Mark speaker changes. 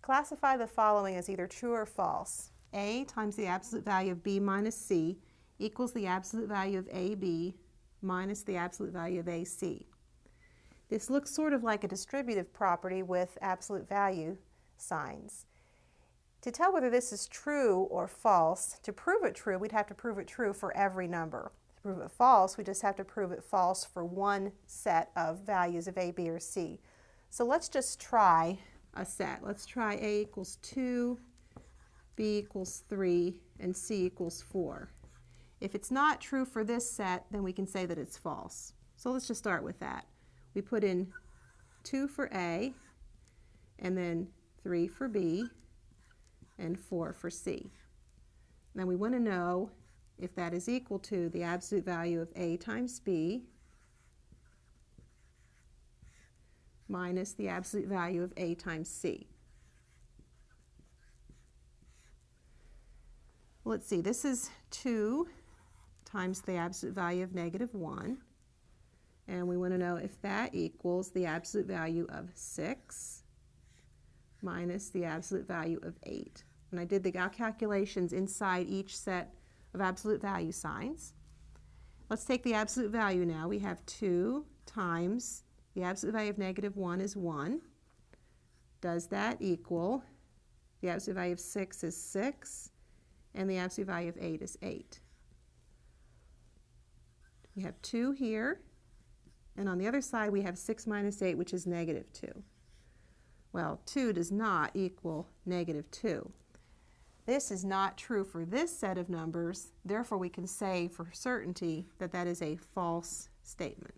Speaker 1: Classify the following as either true or false. A times the absolute value of B minus C equals the absolute value of AB minus the absolute value of AC. This looks sort of like a distributive property with absolute value signs. To tell whether this is true or false, to prove it true, we'd have to prove it true for every number. To prove it false, we just have to prove it false for one set of values of A, B, or C. So let's just try a set. Let's try A equals 2, B equals 3, and C equals 4. If it's not true for this set, then we can say that it's false. So let's just start with that. We put in 2 for A, and then 3 for B, and 4 for C. Now we want to know if that is equal to the absolute value of A times B minus the absolute value of A times C. Well, let's see, this is 2 times the absolute value of -1, and we want to know if that equals the absolute value of 6 minus the absolute value of 8. And I did the calculations inside each set of absolute value signs. Let's take the absolute value now. We have 2 times the absolute value of -1 is 1. Does that equal the absolute value of 6 is 6, and the absolute value of 8 is 8. We have 2 here, and on the other side we have 6 minus 8, which is -2. Well, 2 does not equal -2. This is not true for this set of numbers, therefore we can say for certainty that that is a false statement.